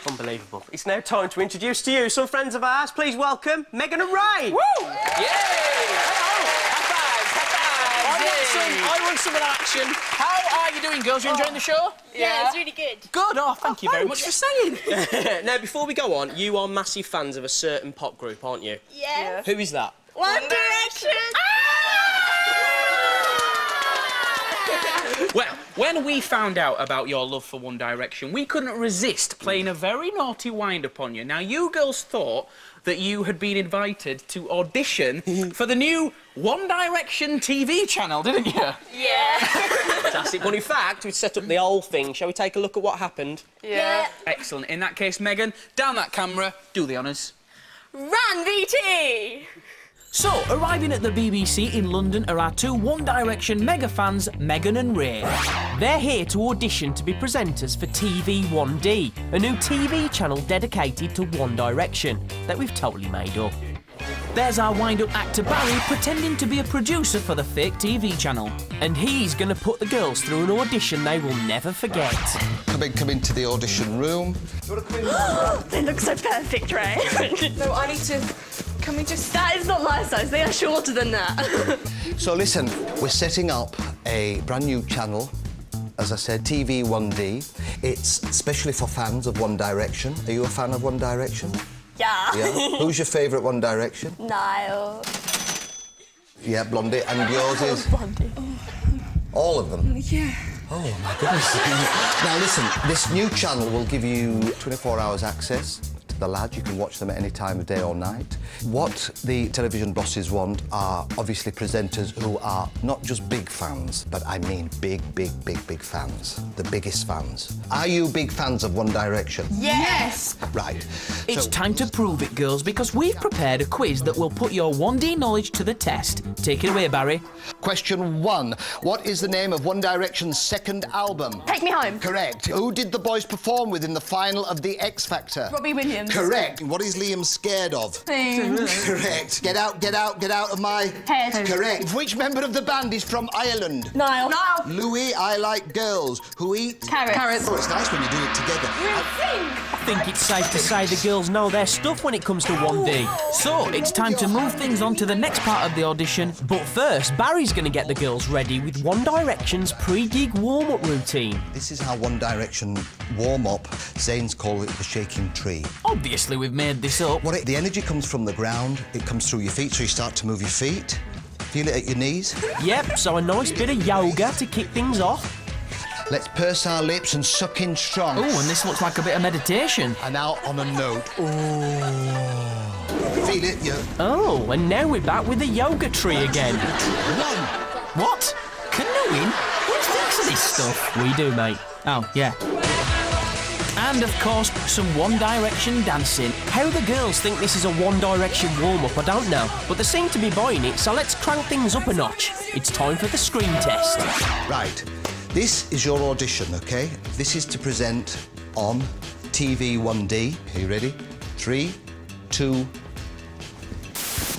Unbelievable. It's now time to introduce to you some friends of ours. Please welcome Megan and Ray. Woo! Yay! Hello! I want some of that action. How are you doing, girls? You enjoying the show? Yeah, it's really good. Good. Oh, thank you very much for saying. Now, before we go on, you are massive fans of a certain pop group, aren't you? Yeah. Who is that? One Direction! Well, when we found out about your love for One Direction, we couldn't resist playing a very naughty wind-up on you. Now, you girls thought that you had been invited to audition for the new One Direction TV channel, didn't you? Yeah. Fantastic. Well, in fact, we've set up the whole thing. Shall we take a look at what happened? Yeah. Excellent. In that case, Megan, down that camera, do the honours. Run, BT! So, arriving at the BBC in London are our two One Direction mega fans, Megan and Ray. They're here to audition to be presenters for TV 1D, a new TV channel dedicated to One Direction that we've totally made up. There's our wind-up actor Barry pretending to be a producer for the fake TV channel. And he's going to put the girls through an audition they will never forget. Come into the audition room. They look so perfect, Ray. No, I need to... Can we just... That is not my size. They are shorter than that. So listen, we're setting up a brand new channel, as I said, TV 1D. It's especially for fans of One Direction. Are you a fan of One Direction? Yeah. Yeah. Who's your favourite One Direction? Niall. Yeah, Blondie. And yours is? Blondie. All of them? Yeah. Oh, my goodness. Now, listen, this new channel will give you 24 hours access to the lads. You can watch them at any time of day or night. What the television bosses want are obviously presenters who are not just big fans, but I mean big fans. The biggest fans. Are you big fans of One Direction? Yes! Right. It's time to prove it, girls, because we've prepared a quiz that will put your 1D knowledge to the test. Take it away, Barry. Question 1. What is the name of One Direction's second album? Take Me Home. Correct. Who did the boys perform with in the final of the X Factor? Robbie Williams. Correct. What is Liam scared of? Correct. Get out of my... Head. Correct. Which member of the band is from Ireland? Niall. Louis, I like girls who eat... Carrots. Oh, it's nice when you do it together. I think it's safe to say the girls know their stuff when it comes to 1D. So, it's time to move things on to the next part of the audition. But first, Barry's going to get the girls ready with One Direction's pre-gig warm-up routine. This is how One Direction warm-up. Zayn's call it the shaking tree. Obviously, we've made this up. The energy comes from the ground, it comes through your feet, so you start to move your feet. Feel it at your knees. Yep, so a nice bit of yoga to kick things off. Let's purse our lips and suck in strong. Oh, and this looks like a bit of meditation. And out on a note. Oh. Feel it, yeah. Oh, and now we're back with the yoga tree again. What? Canoeing? Who thinks of this stuff? We do, mate. Oh, yeah. And, of course, some One Direction dancing. How the girls think this is a One Direction warm-up, I don't know. But they seem to be buying it, so let's crank things up a notch. It's time for the screen test. Right. This is your audition, OK? This is to present on TV 1D. Are you ready? 3, 2...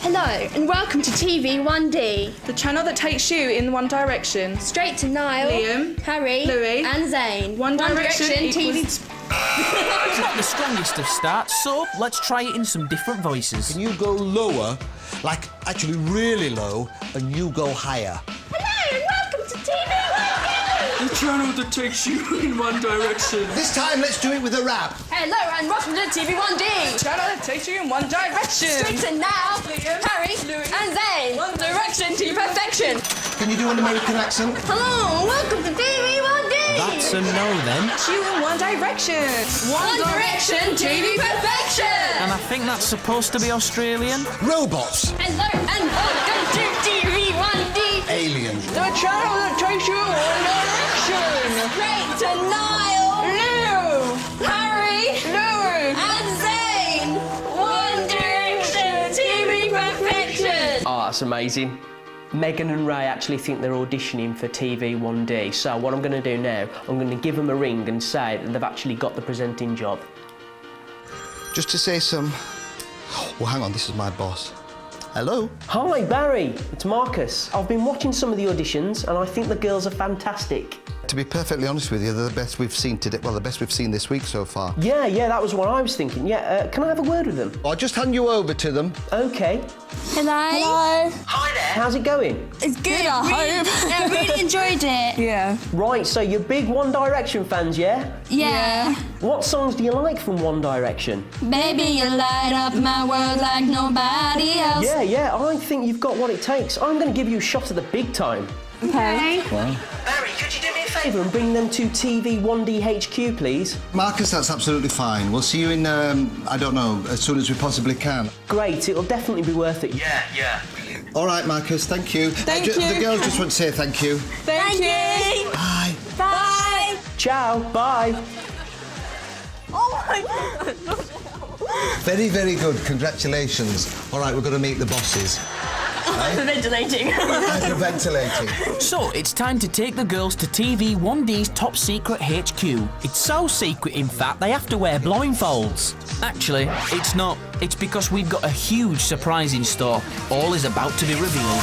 Hello, and welcome to TV 1D. The channel that takes you in One Direction. Straight to Niall, Liam, Harry, Louis, and Zayn. One Direction TV... equals... It's not the strongest of starts, so let's try it in some different voices. Can you go lower, like actually really low, and you go higher? Hello, and welcome to TV 1D. The channel that takes you in One Direction. This time, let's do it with a rap. Hello, and welcome to TV 1D. Channel that takes you in One Direction. Straight to Niall, Liam, Harry, Louis, and Zayn. One Direction to perfection. Can you do an American accent? Hello, and welcome to TV 1D. That's a no, then. You in One Direction. One Direction TV perfection. And I think that's supposed to be Australian. Robots. Hello, and welcome to TV 1D. Aliens. The channel that takes you in One Direction. Straight to Niall, Lou, Harry, Louis, and Zayn. One Direction TV perfection. Oh, that's amazing. Megan and Ray actually think they're auditioning for TV 1D, so what I'm going to do now, I'm going to give them a ring and say that they've actually got the presenting job. Just to say some... Oh, hang on, this is my boss. Hello? Hi, Barry. It's Marcus. I've been watching some of the auditions and I think the girls are fantastic. To be perfectly honest with you, they're the best we've seen today. Well, the best we've seen this week so far. Yeah, that was what I was thinking. Yeah, can I have a word with them? I'll just hand you over to them. OK. Hello. Hello. Hi there. How's it going? It's good, I hope. I really enjoyed it. Yeah. Right, so you're big One Direction fans, yeah? Yeah. What songs do you like from One Direction? Baby, you light up my world like nobody else. Yeah, I think you've got what it takes. I'm going to give you a shot at the big time. Okay. Wow. Barry, could you do me a favour and bring them to TV 1D HQ, please? Marcus, that's absolutely fine. We'll see you in, I don't know, as soon as we possibly can. Great, it'll definitely be worth it. Yeah. All right, Marcus, thank you. Thank you. The girls just want to say thank you. Thank you. Bye. Bye. Ciao, bye. Oh my God. Very, very good. Congratulations. All right, we're going to meet the bosses. Ventilating. Hyperventilating. So, it's time to take the girls to TV 1D's top secret HQ. It's so secret, in fact, they have to wear blindfolds. Actually, it's not. It's because we've got a huge surprise in store. All is about to be revealed.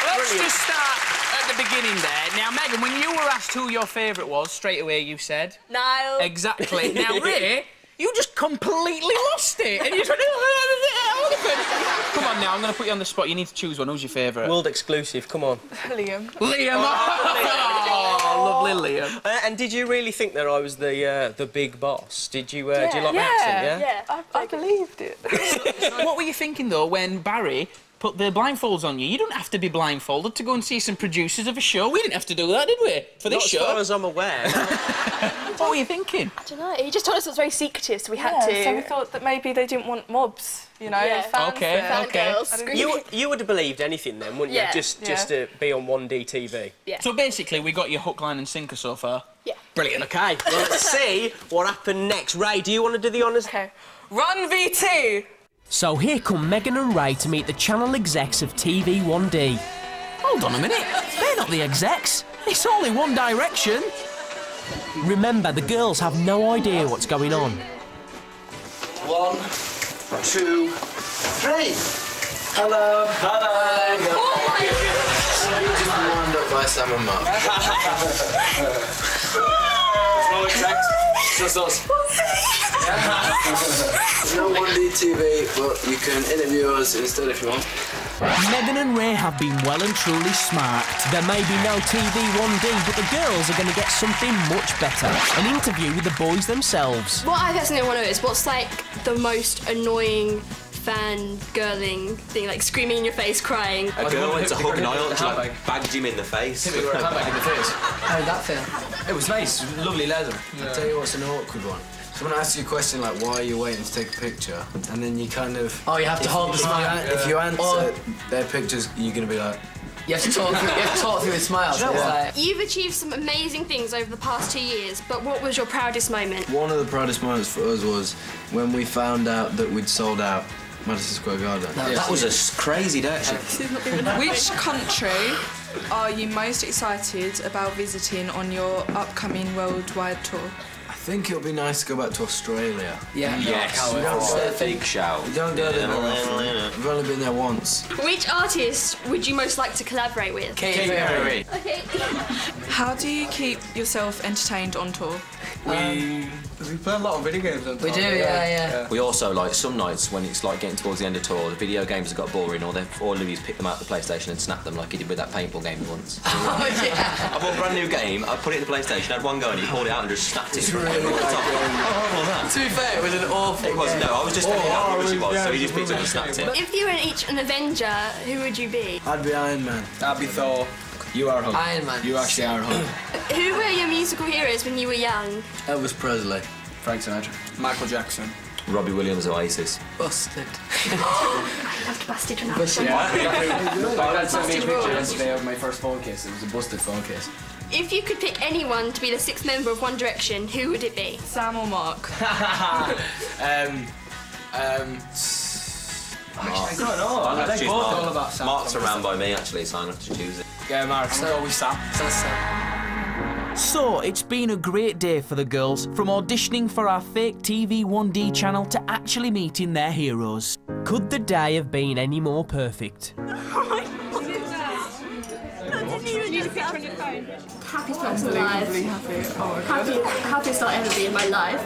Let's just start at the beginning there. Now, Megan, when you were asked who your favourite was, straight away you said... Niall. Exactly. Now, Ray, you just completely lost it. And you just went... Come on now, I'm going to put you on the spot. You need to choose one. Who's your favourite? World exclusive, come on. Liam. Liam. Oh, lovely Liam. And did you really think that I was the big boss? Did you, do you like my accent, Yeah, I believed it. What were you thinking, though, when Barry put the blindfolds on you? You don't have to be blindfolded to go and see some producers of a show. We didn't have to do that, did we? For this show. As far as I'm aware. What were you thinking? I don't know. He just told us it was very secretive, so we had to. So we thought that maybe they didn't want mobs, you know, Yeah. fans. Okay, there. okay. Fangirls. You would have believed anything then, wouldn't you? Yeah. Just to be on 1D TV. Yeah. So basically, we got your hook, line and sinker so far. Yeah. Brilliant. OK, well, let's see what happened next. Ray, do you want to do the honours? Okay. Run V2. So here come Megan and Ray to meet the channel execs of TV 1D. Hold on a minute, they're not the execs. It's only One Direction. Remember, the girls have no idea what's going on. 1, 2, 3. Hello. Hello. Oh my God. Just warmed up by Sam and Mark. No text. Just us. There's no 1D TV, but you can interview us instead if you want. Megan and Ray have been well and truly smart. There may be no TV 1D, but the girls are going to get something much better. An interview with the boys themselves. What I personally want to know is what's like the most annoying fangirling thing, like screaming in your face, crying. A girl went to hug Niall and she like bagged him in the face. Hit me with a handbag in the face. How did that feel? It was nice, lovely leather. I'll tell you what's an awkward one. Someone asks you a question like, why are you waiting to take a picture? And then you kind of... Oh, you have to hold the smile. If you answer their pictures, you're going to be like... You have to talk through with smiles. You've achieved some amazing things over the past 2 years, but what was your proudest moment? One of the proudest moments for us was when we found out that we'd sold out Madison Square Garden. That was a crazy day, actually. Which country are you most excited about visiting on your upcoming worldwide tour? I think it would be nice to go back to Australia. Yes, that's a big shout. We don't go there very often. We've only been there once. Which artist would you most like to collaborate with? Katy Perry. Okay. How do you keep yourself entertained on tour? We play a lot of video games on tour. We do, yeah. We also, like, some nights when it's like getting towards the end of tour, the video games have got boring, or Louis picked them out of the PlayStation and snapped them like he did with that paintball game once. I bought a brand new game, I put it in the PlayStation, had one go and he pulled it out and just snapped it. To be fair, it was an awful It was, no, I was just telling him how rubbish it was, so he just picked it up and snapped it. If you were each an Avenger, who would you be? I'd be Iron Man. I'd be Thor. You are Hulk. Iron Man. You actually are Hulk. Who were your musical heroes when you were young? Elvis Presley. Frank Sinatra. Michael Jackson. Robbie Williams, Oasis. Busted. I loved Busted when I was young. I got sent me a Busted picture rules. yesterday of my first phone case. It was a busted phone case. If you could pick anyone to be the sixth member of One Direction, who would it be? Sam or Mark? I have to choose Mark. Mark's around by me, actually, so I'm going to have to choose it. Yeah, Mark, so always Sam. So, it's been a great day for the girls, from auditioning for our fake TV 1D channel to actually meeting their heroes. Could the day have been any more perfect? Happiest person alive. Happiest I'll ever be in my life.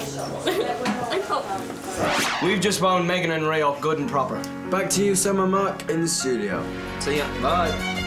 I hope. We've just wound Megan and Ray up good and proper. Back to you, Sam and Mark, in the studio. See ya. Bye.